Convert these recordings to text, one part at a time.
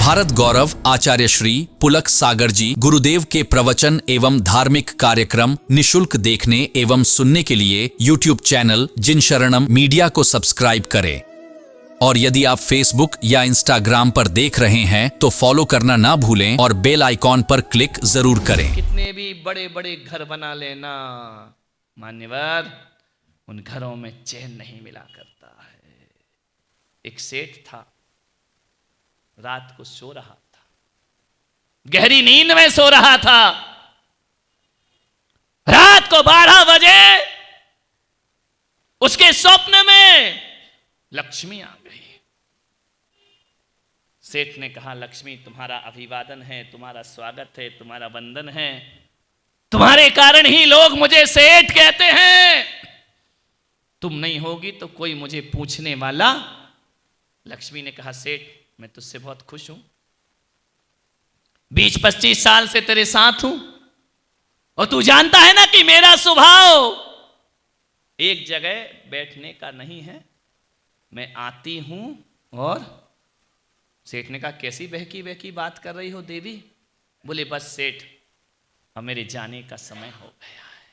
भारत गौरव आचार्य श्री पुलक सागर जी गुरुदेव के प्रवचन एवं धार्मिक कार्यक्रम निशुल्क देखने एवं सुनने के लिए YouTube चैनल जिन शरणम मीडिया को सब्सक्राइब करें। और यदि आप Facebook या Instagram पर देख रहे हैं तो फॉलो करना ना भूलें और बेल आइकॉन पर क्लिक जरूर करें। कितने भी बड़े बड़े घर बना लेना मान्यवर, उन घरों में चैन नहीं मिला करता है। एक सेठ था, रात को सो रहा था, गहरी नींद में सो रहा था। रात को 12 बजे उसके स्वप्न में लक्ष्मी आ गई। सेठ ने कहा, लक्ष्मी तुम्हारा अभिवादन है, तुम्हारा स्वागत है, तुम्हारा वंदन है, तुम्हारे कारण ही लोग मुझे सेठ कहते हैं। तुम नहीं होगी तो कोई मुझे पूछने वाला। लक्ष्मी ने कहा, सेठ मैं तुझसे बहुत खुश हूं, 20-25 साल से तेरे साथ हूं और तू जानता है ना कि मेरा स्वभाव एक जगह बैठने का नहीं है, मैं आती हूं। और सेठ ने कहा, कैसी बहकी बहकी बात कर रही हो देवी? बोले, बस सेठ अब मेरे जाने का समय हो गया है।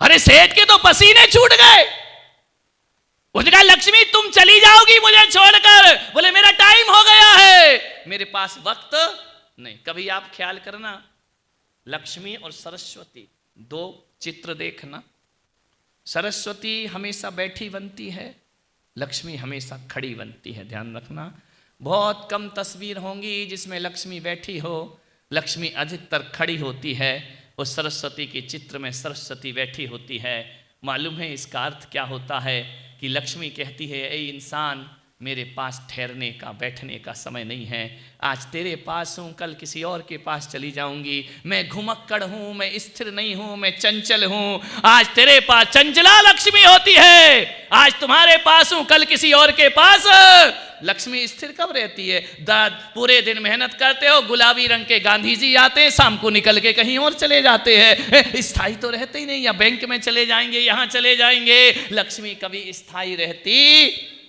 अरे सेठ के तो पसीने छूट गए। उसने कहा, लक्ष्मी तुम चली जाओगी मुझे छोड़कर? बोले, मेरा टाइम हो गया है, मेरे पास वक्त नहीं। कभी आप ख्याल करना, लक्ष्मी और सरस्वती दो चित्र देखना। सरस्वती हमेशा बैठी बनती है, लक्ष्मी हमेशा खड़ी बनती है। ध्यान रखना, बहुत कम तस्वीर होंगी जिसमें लक्ष्मी बैठी हो, लक्ष्मी अधिकतर खड़ी होती है। और सरस्वती के चित्र में सरस्वती बैठी होती है। मालूम है इसका अर्थ क्या होता है? कि लक्ष्मी कहती है, ऐ इंसान मेरे पास ठहरने का बैठने का समय नहीं है। आज तेरे पास हूँ, कल किसी और के पास चली जाऊंगी। मैं घुमक्कड़ हूँ, मैं स्थिर नहीं हूँ, मैं चंचल हूँ। आज तेरे पास चंचला लक्ष्मी होती है, आज तुम्हारे पास हूँ, कल किसी और के पास। लक्ष्मी स्थिर कब रहती है? पूरे दिन मेहनत करते हो, गुलाबी रंग के गांधी जी आते हैं, शाम को निकल के कहीं और चले जाते हैं। स्थायी तो रहते ही नहीं, या बैंक में चले जाएंगे, यहाँ चले जाएंगे। लक्ष्मी कभी स्थायी रहती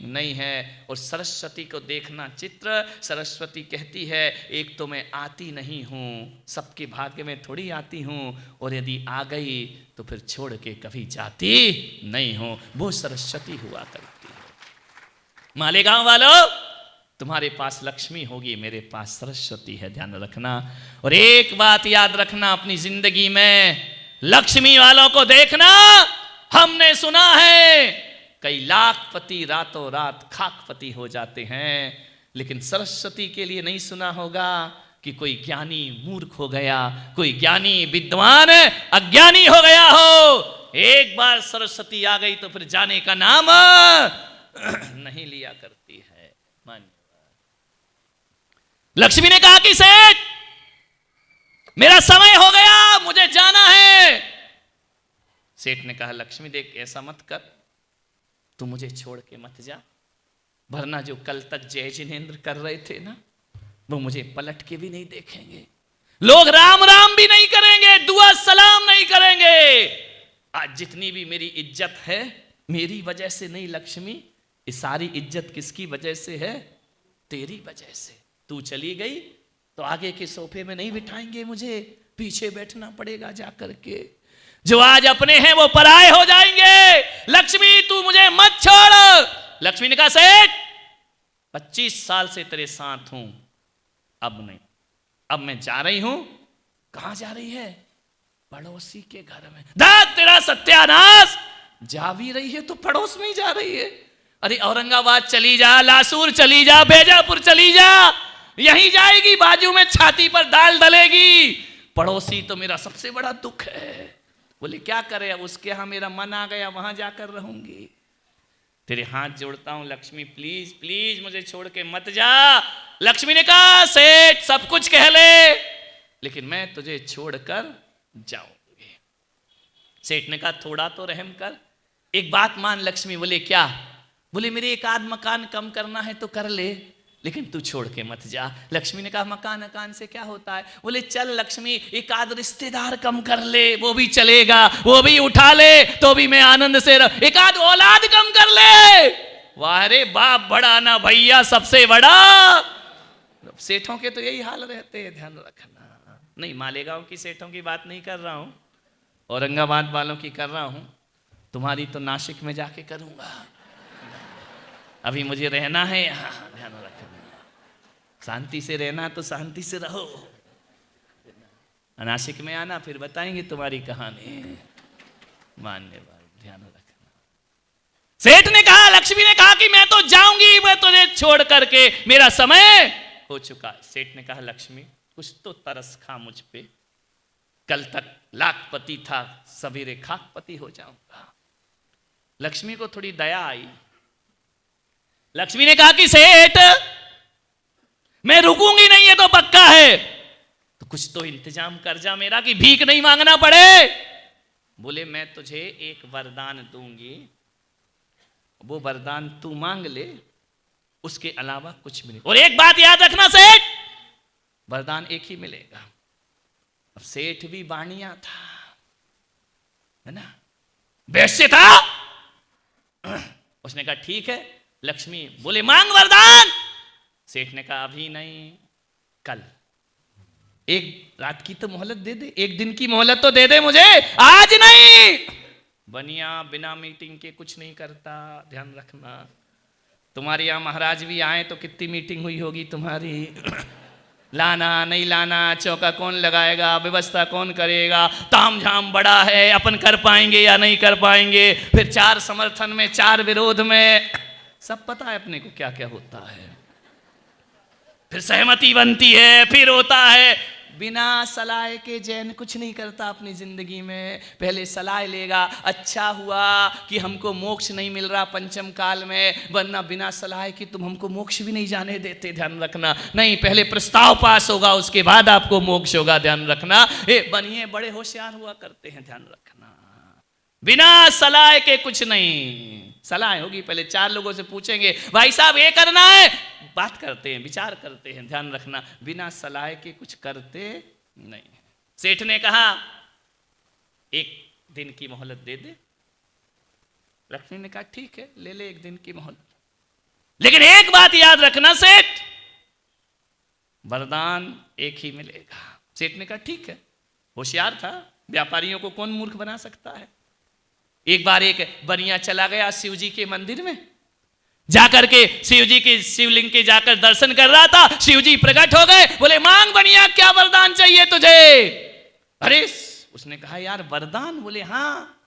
नहीं है। और सरस्वती को देखना चित्र, सरस्वती कहती है, एक तो मैं आती नहीं हूँ, सबके भाग्य में थोड़ी आती हूँ, और यदि आ गई तो फिर छोड़ के कभी जाती नहीं हूँ। वो सरस्वती हुआ करती है। मालेगांव वालों, तुम्हारे पास लक्ष्मी होगी, मेरे पास सरस्वती है, ध्यान रखना। और एक बात याद रखना अपनी जिंदगी में, लक्ष्मी वालों को देखना। हमने सुना है कई लाखपति रातों रात खाकपति हो जाते हैं, लेकिन सरस्वती के लिए नहीं सुना होगा कि कोई ज्ञानी मूर्ख हो गया, कोई ज्ञानी विद्वान अज्ञानी हो गया हो। एक बार सरस्वती आ गई तो फिर जाने का नाम नहीं लिया करती है। मान्यवर, लक्ष्मी ने कहा कि सेठ मेरा समय हो गया, मुझे जाना है। सेठ ने कहा, लक्ष्मी देख ऐसा मत कर, तू मुझे छोड़ के मत जा, वरना जो कल तक जय जिनेंद्र कर रहे थे ना, वो मुझे पलट के भी नहीं देखेंगे। लोग राम राम भी नहीं करेंगे, दुआ सलाम नहीं करेंगे। आज जितनी भी मेरी इज्जत है मेरी वजह से नहीं लक्ष्मी, ये सारी इज्जत किसकी वजह से है? तेरी वजह से। तू चली गई तो आगे के सोफे में नहीं बिठाएंगे मुझे, पीछे बैठना पड़ेगा जा करके। जो आज अपने हैं वो पराए हो जाएंगे। लक्ष्मी तू मुझे मत छोड़। लक्ष्मी ने कहा, सेठ 25 साल से तेरे साथ हूं, अब नहीं, अब मैं जा रही हूं। कहां जा रही है? पड़ोसी के घर में। दाद तेरा सत्यानाश, जा भी रही है तो पड़ोस में ही जा रही है। अरे औरंगाबाद चली जा, लासूर चली जा, बेजापुर चली जा, यहीं जाएगी, बाजू में छाती पर दाल डलेगी। पड़ोसी तो मेरा सबसे बड़ा दुख है। बोले, क्या करे, अब उसके यहां मेरा मन आ गया, वहां जाकर रहूंगी। तेरे हाथ जोड़ता हूं लक्ष्मी, प्लीज प्लीज मुझे छोड़ के मत जा। लक्ष्मी ने कहा, सेठ सब कुछ कह ले, लेकिन मैं तुझे छोड़कर जाऊंगी। सेठ ने कहा, थोड़ा तो रहम कर, एक बात मान। लक्ष्मी बोले, क्या? बोले, मेरे एक आध मकान कम करना है तो कर ले, लेकिन तू छोड़ के मत जा। लक्ष्मी ने कहा, मकान अकान से क्या होता है? बोले, चल लक्ष्मी एक आध रिश्तेदार कम कर ले, वो भी चलेगा, वो भी उठा ले तो भी मैं आनंद से एक आध औलाद कम कर ले। वाह रे बाप बड़ा ना भैया सबसे बड़ा। सेठों के तो यही हाल रहते हैं, ध्यान रखना। नहीं, मालेगांव की सेठों की बात नहीं कर रहा हूं, औरंगाबाद वालों की कर रहा हूं। तुम्हारी तो नासिक में जाके करूंगा, अभी मुझे रहना है यहाँ, ध्यान रखना। शांति से रहना तो शांति से रहो, नासिक में आना फिर बताएंगे तुम्हारी कहानी। मानने वाले ध्यान रखना। सेठ ने कहा, लक्ष्मी ने कहा कि मैं तो जाऊंगी, मैं तुझे छोड़ करके, मेरा समय हो चुका। सेठ ने कहा, लक्ष्मी कुछ तो तरस खा मुझ पे, कल तक लाखपति था, सवेरे खाकपति हो जाऊंगा। लक्ष्मी को थोड़ी दया आई। लक्ष्मी ने कहा कि सेठ मैं रुकूंगी नहीं, ये तो पक्का है, तो कुछ तो इंतजाम कर जा मेरा कि भीख नहीं मांगना पड़े। बोले, मैं तुझे एक वरदान दूंगी, वो वरदान तू मांग ले, उसके अलावा कुछ भी नहीं। और एक बात याद रखना सेठ, वरदान एक ही मिलेगा। अब सेठ भी बाणिया था, है ना, वैश्य था। उसने कहा ठीक है। लक्ष्मी बोले, मांग वरदान। सेठ ने कहा अभी नहीं, कल। एक रात की तो मोहलत दे दे, एक दिन की मोहलत तो दे दे मुझे, आज नहीं। बनिया बिना मीटिंग के कुछ नहीं करता, ध्यान रखना। तुम्हारे यहां महाराज भी आए तो कितनी मीटिंग हुई होगी तुम्हारी। लाना नहीं लाना, चौका कौन लगाएगा, व्यवस्था कौन करेगा, ताम झाम बड़ा है, अपन कर पाएंगे या नहीं कर पाएंगे, फिर 4 समर्थन में 4 विरोध में, सब पता है अपने को क्या क्या होता है। फिर सहमति बनती है, फिर होता है। बिना सलाह के जैन कुछ नहीं करता अपनी जिंदगी में, पहले सलाह लेगा। अच्छा हुआ कि हमको मोक्ष नहीं मिल रहा पंचम काल में, वरना बिना सलाह की तुम हमको मोक्ष भी नहीं जाने देते, ध्यान रखना। नहीं, पहले प्रस्ताव पास होगा, उसके बाद आपको मोक्ष होगा, ध्यान रखना। बनिए बड़े होशियार हुआ करते हैं, ध्यान रखना। बिना सलाह के कुछ नहीं। सलाह होगी, पहले 4 लोगों से पूछेंगे, भाई साहब ये करना है, बात करते हैं, विचार करते हैं, ध्यान रखना। बिना सलाह के कुछ करते नहीं। सेठ ने कहा 1 दिन की मोहलत दे दे। लक्ष्मी ने कहा ठीक है, ले ले 1 दिन की मोहलत, लेकिन एक बात याद रखना सेठ, वरदान एक ही मिलेगा। सेठ ने कहा ठीक है, होशियार था, व्यापारियों को कौन मूर्ख बना सकता है। एक बार एक बनिया चला गया शिव जी के मंदिर में, जाकर के शिव जी के शिवलिंग के जाकर दर्शन कर रहा था। शिव जी प्रकट हो गए, बोले मांग बनिया, क्या वरदान चाहिए तुझे। अरे उसने कहा यार वरदान, बोले हाँ।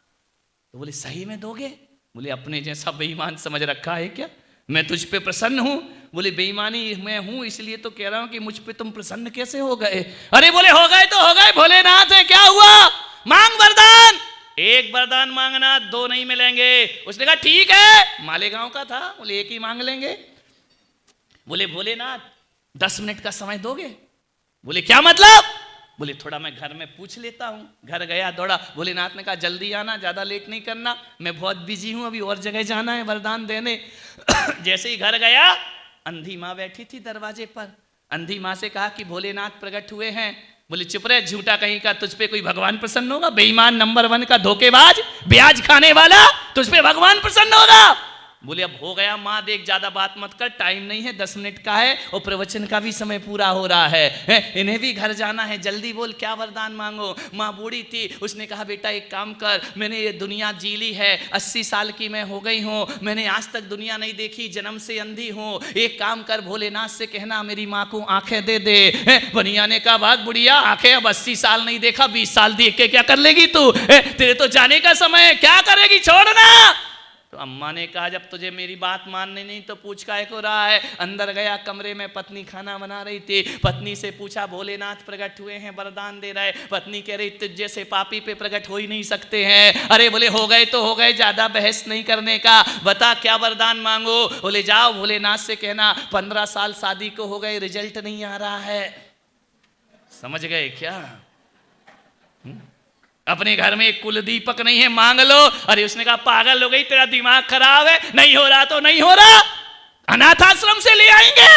तो बोले सही में दोगे। बोले अपने जैसा बेईमान समझ रखा है क्या, मैं तुझ पे प्रसन्न हूं। बोले बेईमानी मैं हूं, इसलिए तो कह रहा हूं कि मुझ पे तुम प्रसन्न कैसे हो गए। अरे बोले हो गए तो हो गए, भोलेनाथ है, क्या हुआ, मांग वरदान। 1 वरदान मांगना, 2 नहीं मिलेंगे। उसने कहा ठीक है, मालेगांव का था, बोले 1 ही मांग लेंगे। बोले भोलेनाथ 10 मिनट का समय दोगे। बोले क्या मतलब। बोले थोड़ा मैं घर में पूछ लेता हूं। घर गया, दौड़ा, भोलेनाथ ने कहा जल्दी आना, ज्यादा लेट नहीं करना, मैं बहुत बिजी हूं, अभी और जगह जाना है वरदान देने। जैसे ही घर गया, अंधी माँ बैठी थी दरवाजे पर। अंधी माँ से कहा कि भोलेनाथ प्रकट हुए हैं। बोले चुप रहे, झूठा कहीं का, तुझ पे कोई भगवान प्रसन्न होगा। बेईमान नंबर 1 का धोखेबाज, ब्याज खाने वाला, तुझ पे भगवान प्रसन्न होगा। बोले अब हो गया माँ, देख ज्यादा बात मत कर, टाइम नहीं है, 10 मिनट का है और प्रवचन का भी समय पूरा हो रहा है, इन्हें भी घर जाना है, जल्दी बोल क्या वरदान मांगो। माँ बूढ़ी थी, उसने कहा बेटा एक काम कर, मैंने ये दुनिया जी ली है, 80 साल की मैं हो गई हूँ, मैंने आज तक दुनिया नहीं देखी, जन्म से अंधी हूँ। एक काम कर, भोलेनाथ से कहना मेरी माँ को आंखें दे दे। बनिया ने कहा बात बुढ़िया, आंखें अब 80 साल नहीं देखा, 20 साल देख के क्या कर लेगी तू, तेरे तो जाने का समय है, क्या करेगी, छोड़ना। तो अम्मा ने कहा जब तुझे मेरी बात माननी नहीं तो पूछ काहे को रहा है। अंदर गया, कमरे में पत्नी खाना बना रही थी। पत्नी से पूछा भोलेनाथ प्रकट हुए हैं, वरदान दे रहे। पत्नी कह रही तुझ जैसे पापी पे प्रकट हो ही नहीं सकते हैं। अरे बोले हो गए तो हो गए, ज्यादा बहस नहीं करने का, बता क्या वरदान मांगो। बोले जाओ भोलेनाथ से कहना 15 साल शादी को हो गए, रिजल्ट नहीं आ रहा है। समझ गए क्या। अपने घर में एक कुलदीपक नहीं है, मांग लो। अरे उसने कहा पागल हो गई, तेरा दिमाग खराब है, नहीं हो रहा तो नहीं हो रहा, अनाथ आश्रम से ले आएंगे,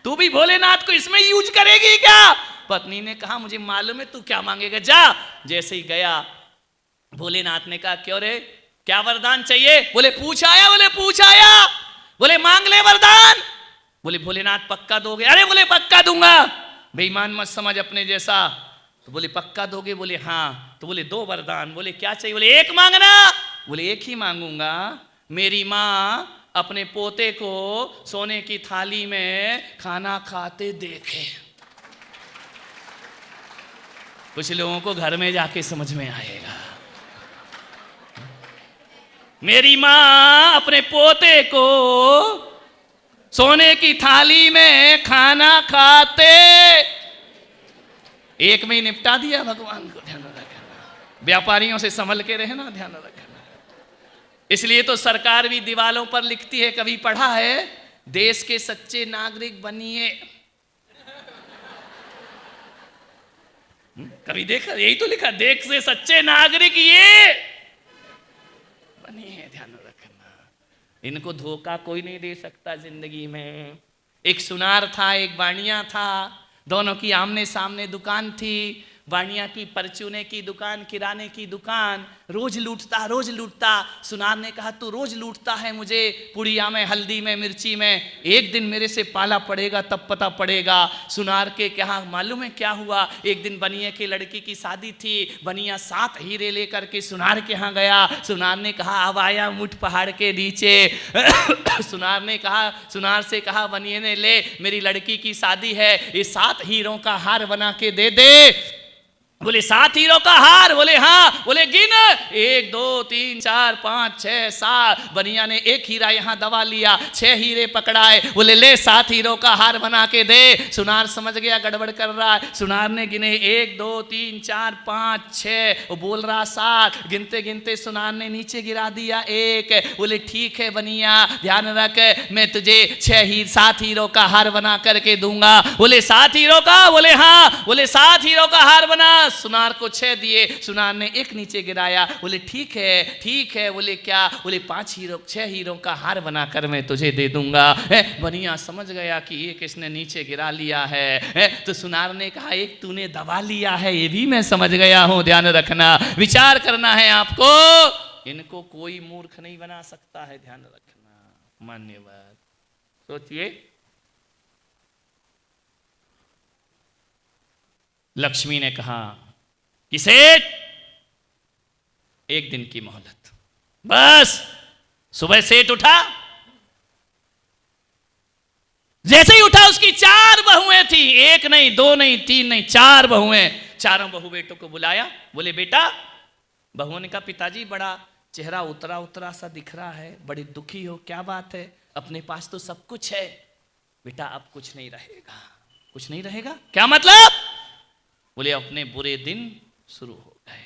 तू भी भोलेनाथ को इसमें यूज करेगी क्या। पत्नी ने कहा मुझे मालूम है तू क्या मांगेगा, जा। जैसे ही गया, भोलेनाथ ने कहा क्यों रे, क्या वरदान चाहिए। बोले पूछ आया, बोले पूछ आया। बोले मांग ले वरदान। बोले भोलेनाथ पक्का दोगे? अरे बोले पक्का दूंगा, बेईमान मत समझ अपने जैसा। तो बोले पक्का दोगे? बोले हाँ। तो बोले दो वरदान। बोले क्या चाहिए? बोले एक मांगना। बोले एक ही मांगूंगा, मेरी माँ अपने पोते को सोने की थाली में खाना खाते देखे। कुछ लोगों को घर में जाके समझ में आएगा। मेरी माँ अपने पोते को सोने की थाली में खाना खाते, एक में ही निपटा दिया भगवान को। ध्यान रखना, व्यापारियों से संभल के रहना, ध्यान रखना। इसलिए तो सरकार भी दीवालों पर लिखती है, कभी पढ़ा है, देश के सच्चे नागरिक बनिए। कभी देखा? यही तो लिखा, देश से सच्चे नागरिक ये बनिए। ध्यान रखना, इनको धोखा कोई नहीं दे सकता जिंदगी में। एक सुनार था, एक बाणिया था, दोनों की आमने सामने दुकान थी। बाणिया की परचूने की दुकान, किराने की दुकान, रोज लूटता। सुनार ने कहा तू रोज लूटता है मुझे, पुड़िया में, हल्दी में, मिर्ची में, एक दिन मेरे से पाला पड़ेगा तब पता पड़ेगा। सुनार के कहा मालूम है क्या हुआ? एक दिन बनिया के लड़की की शादी थी, बनिया 7 हीरे लेकर के सुनार के यहाँ गया। सुनार ने कहा अब आया मुठ पहाड़ के नीचे। सुनार से कहा बनिया ने, ले मेरी लड़की की शादी है, ये 7 हीरों का हार बना के दे दे। बोले 7 हीरो का हार? बोले हाँ। बोले गिन, 1 2 3 4 5 6 7। बनिया ने एक हीरा यहाँ दबा लिया, 6 हीरे पकड़ाए। बोले ले 7 हीरो का हार बना के दे। सुनार समझ गया गड़बड़ कर रहा है। सुनार ने गिने 1 2 3 4 5 6, वो बोल रहा 7। गिनते गिनते सुनार ने नीचे गिरा दिया 1। बोले ठीक है बनिया, ध्यान रख, मैं तुझे 7 हीरो का हार बना करके दूंगा। बोले 7 हीरो का? बोले हाँ। बोले 7 हीरो का हार बना। सुनार को 6 दिए, सुनार ने एक नीचे गिराया। बोले ठीक है। बोले क्या? बोले 6 हीरो का हार बनाकर मैं तुझे दे दूंगा। बनिया समझ गया कि एक इसने नीचे गिरा लिया है। तो सुनार ने कहा एक तूने दबा लिया है, ये भी मैं समझ गया हूं। ध्यान रखना, विचार करना है आपको, इनको कोई मूर्ख नहीं बना सकता है। ध्यान रखना, मान्यवाद। सोचिए, लक्ष्मी ने कहा कि सेठ एक दिन की मोहलत, बस। सुबह सेठ उठा, जैसे ही उठा उसकी 4 बहुएं थी, 1 नहीं 2 नहीं 3 नहीं 4 बहुएं। चारों बहू बेटों को बुलाया। बोले बेटा, बहुओं ने कहा पिताजी बड़ा चेहरा उतरा सा दिख रहा है, बड़ी दुखी हो, क्या बात है? अपने पास तो सब कुछ है। बेटा अब कुछ नहीं रहेगा। कुछ नहीं रहेगा? क्या मतलब? बोले अपने बुरे दिन शुरू हो गए।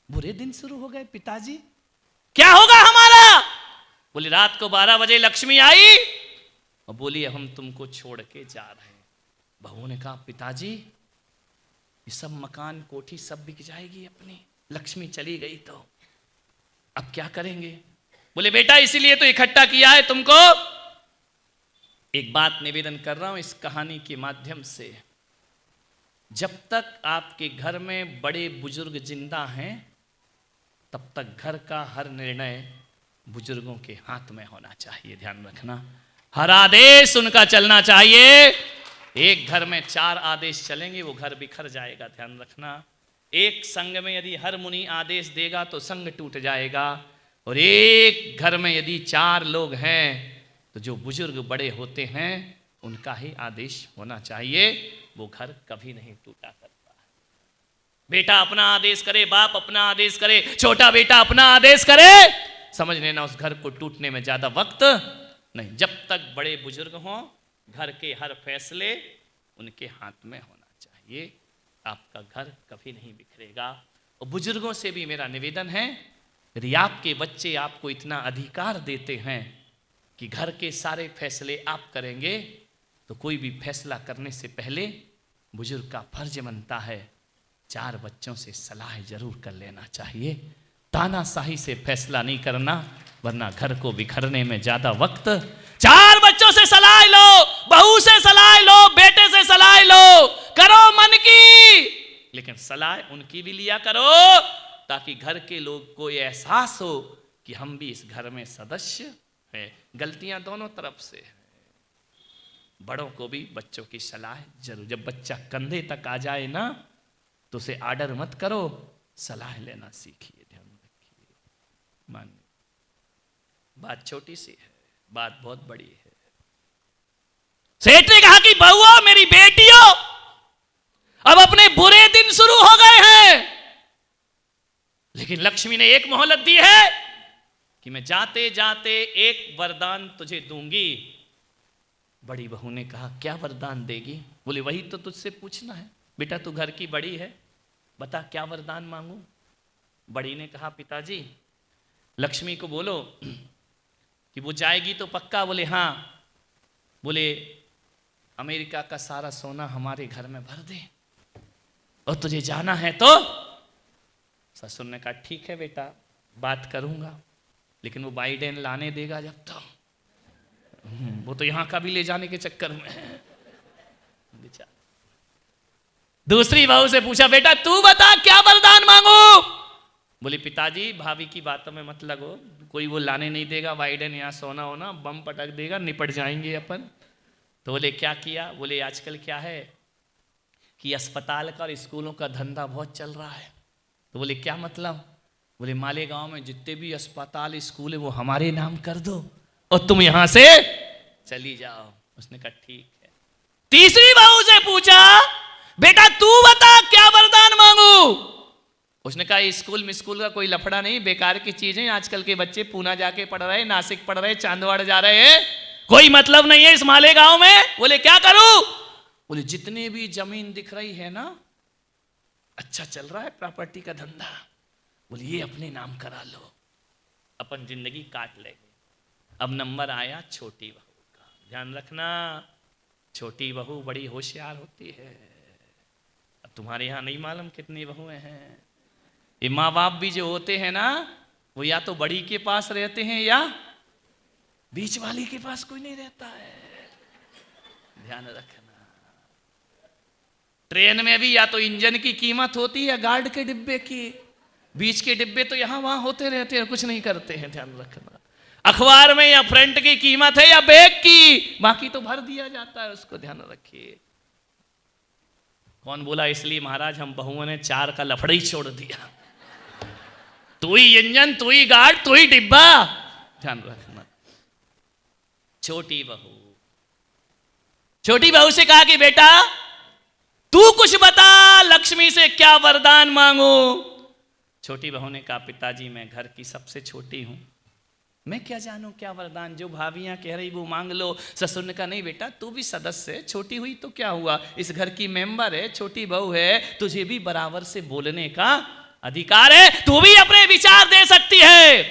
बुरे दिन शुरू हो गए पिताजी? क्या होगा हमारा? बोले रात को 12 बजे लक्ष्मी आई और बोली हम तुमको छोड़ के जा रहे हैं। बहू ने कहा पिताजी ये सब मकान कोठी सब बिक जाएगी अपनी, लक्ष्मी चली गई तो अब क्या करेंगे? बोले बेटा इसीलिए तो इकट्ठा किया है तुमको। एक बात निवेदन कर रहा हूं इस कहानी के माध्यम से, जब तक आपके घर में बड़े बुजुर्ग जिंदा हैं तब तक घर का हर निर्णय बुजुर्गों के हाथ में होना चाहिए। ध्यान रखना, हर आदेश उनका चलना चाहिए। एक घर में 4 आदेश चलेंगे वो घर बिखर जाएगा। ध्यान रखना, एक संघ में यदि हर मुनि आदेश देगा तो संघ टूट जाएगा, और एक घर में यदि 4 लोग हैं तो जो बुजुर्ग बड़े होते हैं उनका ही आदेश होना चाहिए, वो घर कभी नहीं टूटा करता है। बेटा अपना आदेश करे, बाप अपना आदेश करे, छोटा बेटा अपना आदेश करे, समझ लेना उस घर को टूटने में ज्यादा वक्त नहीं। जब तक बड़े बुजुर्ग हों घर के हर फैसले उनके हाथ में होना चाहिए, आपका घर कभी नहीं बिखरेगा। और बुजुर्गों से भी मेरा निवेदन है, यदि आपके बच्चे आपको इतना अधिकार देते हैं कि घर के सारे फैसले आप करेंगे, तो कोई भी फैसला करने से पहले बुजुर्ग का फर्ज बनता है 4 बच्चों से सलाह जरूर कर लेना चाहिए। तानाशाही से फैसला नहीं करना, वरना घर को बिखरने में ज्यादा वक्त। 4 बच्चों से सलाह लो, बहू से सलाह लो, बेटे से सलाह लो, करो मन की, लेकिन सलाह उनकी भी लिया करो ताकि घर के लोग को ये एहसास हो कि हम भी इस घर में सदस्य हैं। गलतियां दोनों तरफ से है। बड़ों को भी बच्चों की सलाह जरूर, जब बच्चा कंधे तक आ जाए ना तो उसे आर्डर मत करो, सलाह लेना सीखिए, ध्यान रखिए। मान बात छोटी सी है, बात बहुत बड़ी है। सेठ ने कहा कि बहुओं मेरी बेटियों, अब अपने बुरे दिन शुरू हो गए हैं, लेकिन लक्ष्मी ने एक मोहलत दी है कि मैं जाते जाते एक वरदान तुझे दूंगी। बड़ी बहू ने कहा क्या वरदान देगी? बोले वही तो तुझसे पूछना है बेटा, तू घर की बड़ी है, बता क्या वरदान मांगू। बड़ी ने कहा पिताजी लक्ष्मी को बोलो कि वो जाएगी तो पक्का? बोले हाँ। बोले अमेरिका का सारा सोना हमारे घर में भर दे, और तुझे जाना है तो? ससुर ने कहा ठीक है बेटा, बात करूंगा, लेकिन वो बाइडेन लाने देगा जब तक, वो तो यहां का भी ले जाने के चक्कर में है। दूसरी बहू से पूछा बेटा तू बता क्या वरदान मांगू? बोली पिताजी भाभी की बातों में मत लगो, कोई वो लाने नहीं देगा बाइडेन, यहाँ सोना होना बम पटक देगा, निपट जाएंगे अपन। तो बोले क्या किया? बोले आजकल क्या है कि अस्पताल का और स्कूलों का धंधा बहुत चल रहा है। तो बोले क्या मतलब? बोले मालेगांव में जितने भी अस्पताल स्कूल है वो हमारे नाम कर दो और तुम यहां से चली जाओ। उसने कहा ठीक है। तीसरी बहू से पूछा बेटा तू बता क्या वरदान मांगू? उसने कहा स्कूल में स्कूल का कोई लफड़ा नहीं, बेकार की चीजें, आजकल के बच्चे पूना जाके पढ़ रहे, नासिक पढ़ रहे, चांदवाड़ जा रहे हैं, कोई मतलब नहीं है इस मालेगांव में। बोले क्या करूं? बोले जितने भी जमीन दिख रही है ना, अच्छा चल रहा है प्रॉपर्टी का धंधा, बोले ये अपने नाम करा लो, अपन जिंदगी काट लेंगे। अब नंबर आया छोटी बहू का। ध्यान रखना छोटी बहू बड़ी होशियार होती है। अब तुम्हारे यहां नहीं मालूम कितनी बहुएं हैं। ये माँ बाप भी जो होते हैं ना, वो या तो बड़ी के पास रहते हैं या बीच वाली के पास कोई नहीं रहता है। ध्यान रखना। ट्रेन में भी या तो इंजन की कीमत होती है या गार्ड के डिब्बे की, बीच के डिब्बे तो यहां वहां होते रहते हैं, कुछ नहीं करते हैं। ध्यान रखना। अखबार में या फ्रंट की कीमत है या बैग की, बाकी तो भर दिया जाता है उसको। ध्यान रखिए। कौन बोला? इसलिए महाराज हम बहुओं ने 4 का लफड़ा ही छोड़ दिया। तू ही इंजन, तू ही गार्ड, तू ही डिब्बा। ध्यान रखना। छोटी बहू से कहा कि बेटा तू कुछ बता, लक्ष्मी से क्या वरदान मांगू? छोटी बहू ने कहा पिताजी मैं घर की सबसे छोटी हूं, मैं क्या जानूं क्या वरदान, जो भाभियां कह रही वो मांग लो। ससुर ने कहा नहीं बेटा तू भी सदस्य है, छोटी हुई तो क्या हुआ, इस घर की मेंबर है, छोटी बहू है, तुझे भी बराबर से बोलने का अधिकार है, तू भी अपने विचार दे सकती है।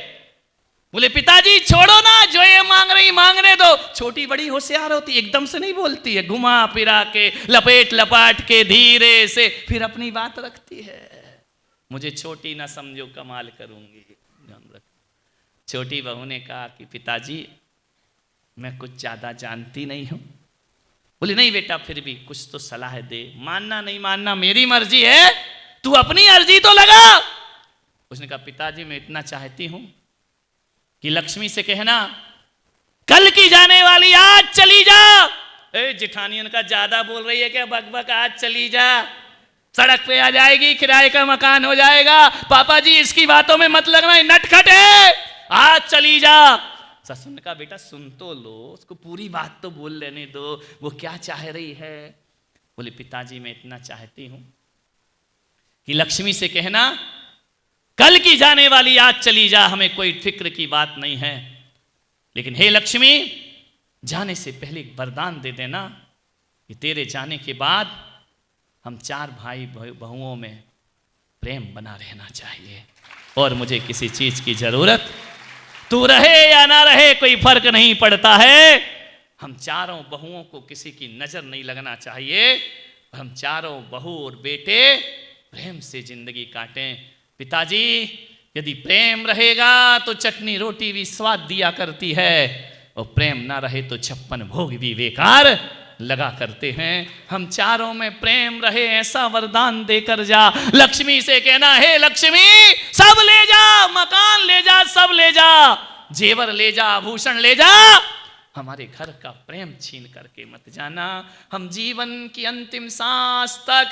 बोले पिताजी छोड़ो ना, जो ये मांग रही मांगने दो। छोटी बड़ी होशियार होती, एकदम से नहीं बोलती है, घुमा फिरा के लपेट लपाट के धीरे से फिर अपनी बात रखती है। मुझे छोटी ना समझो, कमाल करूंगी। छोटी बहू ने कहा कि पिताजी मैं कुछ ज्यादा जानती नहीं हूं। बोले नहीं बेटा फिर भी कुछ तो सलाह दे, मानना नहीं मानना मेरी मर्जी है, तू अपनी अर्जी तो लगा। उसने कहा पिताजी मैं इतना चाहती हूं कि लक्ष्मी से कहना कल की जाने वाली आज चली जा। जिठानियन का ज्यादा बोल रही है क्या? बकबक, आज चली जा, सड़क पे आ जाएगी, किराए का मकान हो जाएगा। पापा जी इसकी बातों में मत लगना, नटखट है, आज चली जा। ससुर ने कहा बेटा सुन तो लो, उसको पूरी बात तो बोल लेने दो, वो क्या चाह रही है। बोले पिताजी मैं इतना चाहती हूं कि लक्ष्मी से कहना कल की जाने वाली आज चली जा, हमें कोई फिक्र की बात नहीं है, लेकिन हे लक्ष्मी जाने से पहले एक वरदान दे देना कि तेरे जाने के बाद हम 4 भाई बहुओं में प्रेम बना रहना चाहिए और मुझे किसी चीज की जरूरत, तू रहे या ना रहे कोई फर्क नहीं पड़ता है, हम चारों बहुओं को किसी की नजर नहीं लगना चाहिए, हम चारों बहू और बेटे प्रेम से जिंदगी काटें। पिताजी यदि प्रेम रहेगा तो चटनी रोटी भी स्वाद दिया करती है, और प्रेम ना रहे तो 56 भोग भी बेकार लगा करते हैं। हम चारों में प्रेम रहे ऐसा वरदान देकर जा। लक्ष्मी से कहना हे लक्ष्मी सब ले जा, मकान ले जा, सब ले जा, जेवर ले जा, आभूषण ले जा, हमारे घर का प्रेम छीन करके मत जाना। हम जीवन की अंतिम सांस तक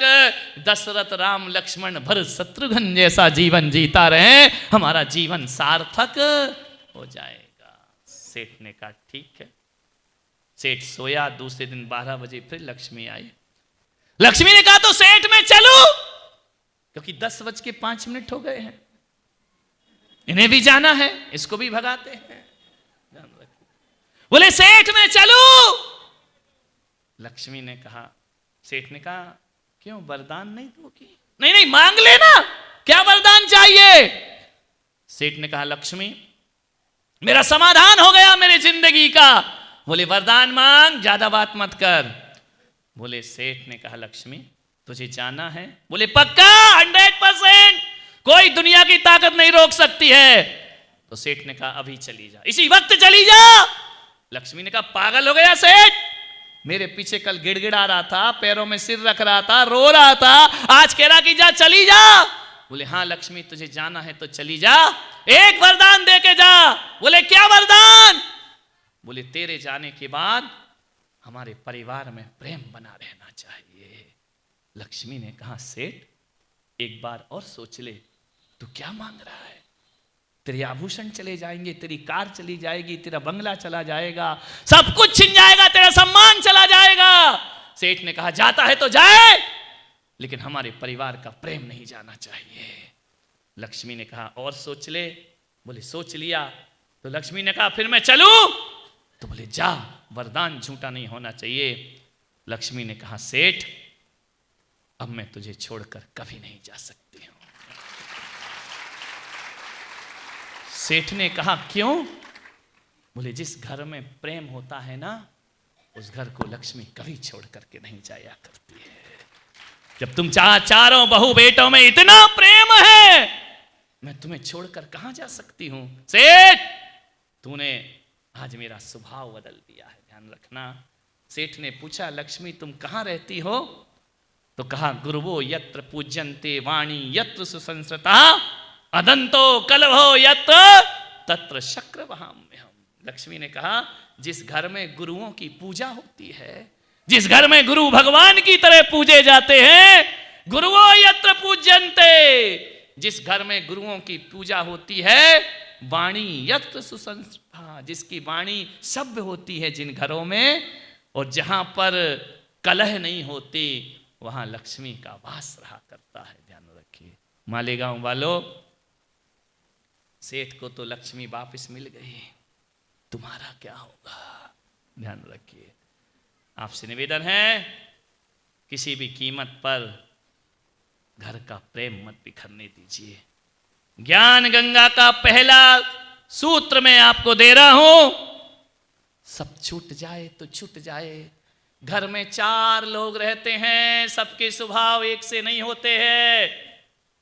दशरथ राम लक्ष्मण भरत शत्रुघ्न जैसा जीवन जीता रहे, हमारा जीवन सार्थक हो जाएगा। सेठ ने कहा ठीक है। सेठ सोया। दूसरे दिन 12 बजे फिर लक्ष्मी आई। लक्ष्मी ने कहा तो सेठ मैं चलूं, क्योंकि 10:05 हो गए हैं, इन्हें भी जाना है, इसको भी भगाते हैं। बोले सेठ मैं चलूं। लक्ष्मी ने कहा, सेठ ने कहा क्यों वरदान नहीं दोगी? नहीं नहीं मांग लेना, क्या वरदान चाहिए? सेठ ने कहा लक्ष्मी मेरा समाधान हो गया मेरी जिंदगी का। बोले वरदान मांग, ज्यादा बात मत कर। बोले सेठ ने कहा लक्ष्मी तुझे जाना है? बोले पक्का 100%, कोई दुनिया की ताकत नहीं रोक सकती है। तो सेठ ने कहा अभी चली जा, इसी वक्त चली जा। लक्ष्मी ने कहा पागल हो गया सेठ, मेरे पीछे कल गिड़गिड़ा रहा था, पैरों में सिर रख रहा था, रो रहा था, आज कह रहा कि जा चली जा। बोले हाँ लक्ष्मी तुझे जाना है तो चली जा, एक वरदान दे के जा। बोले क्या वरदान? बोले तेरे जाने के बाद हमारे परिवार में प्रेम बना रहना चाहिए। लक्ष्मी ने कहा सेठ एक बार और सोच ले, तू क्या मांग रहा है? तेरे आभूषण चले जाएंगे, तेरी कार चली जाएगी, तेरा बंगला चला जाएगा, सब कुछ छिन जाएगा, तेरा सम्मान चला जाएगा। सेठ ने कहा जाता है तो जाए, लेकिन हमारे परिवार का प्रेम नहीं जाना चाहिए। लक्ष्मी ने कहा और सोच ले। बोले सोच लिया। तो लक्ष्मी ने कहा फिर मैं चलूं? तो बोले जा, वरदान झूठा नहीं होना चाहिए। लक्ष्मी ने कहा सेठ अब मैं तुझे छोड़कर कभी नहीं जा सकती हूं। सेठ ने कहा क्यों? बोले जिस घर में प्रेम होता है ना, उस घर को लक्ष्मी कभी छोड़ करके नहीं जाया करती है। जब तुम चारों बहू बेटों में इतना प्रेम है, मैं तुम्हें छोड़कर कहां जा सकती हूं? सेठ तूने आज मेरा स्वभाव बदल दिया है, ध्यान रखना। सेठ ने पूछा लक्ष्मी तुम कहां रहती हो? तो कहा गुरुवो यत्र पूज्यन्ते वाणी यत्र सुसंस्कृता अदंतो कलभो यत्र तत्र शक्रवहाम्यहम्। लक्ष्मी ने कहा जिस घर में गुरुओं की पूजा होती है, जिस घर में गुरु भगवान की तरह पूजे जाते हैं, गुरुओ यत्र पूज्यन्ते, जिस घर में गुरुओं की पूजा होती है, वाणी यत्र सुसंस्कृता, जिसकी वाणी सभ्य होती है जिन घरों में, और जहां पर कलह नहीं होती वहां लक्ष्मी का वास रहा करता है। ध्यान रखिए मालेगांव वालों, सेठ को तो लक्ष्मी वापस मिल गई, तुम्हारा क्या होगा? ध्यान रखिए। आपसे निवेदन है किसी भी कीमत पर घर का प्रेम मत बिखरने दीजिए। ज्ञान गंगा का पहला सूत्र मैं आपको दे रहा हूं, सब छूट जाए तो छूट जाए। घर में 4 लोग रहते हैं, सबके स्वभाव एक से नहीं होते हैं।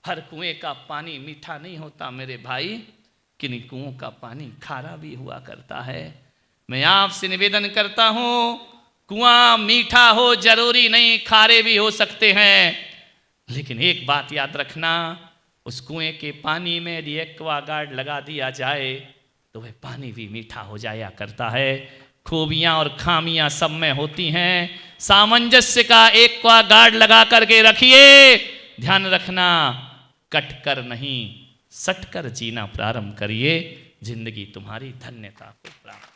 हर कुएं का पानी मीठा नहीं होता मेरे भाई, किन्हीं कुओं का पानी खारा भी हुआ करता है। मैं आपसे निवेदन करता हूं कुआं मीठा हो जरूरी नहीं, खारे भी हो सकते हैं, लेकिन एक बात याद रखना, उस कुएं के पानी में यदि एक्वागार्ड लगा दिया जाए तो वह पानी भी मीठा हो जाया करता है। खूबियां और खामियां सब में होती हैं, सामंजस्य का एक्वागार्ड लगा करके रखिए। ध्यान रखना कट कर नहीं सट कर जीना प्रारंभ करिए, जिंदगी तुम्हारी धन्यता को प्राप्त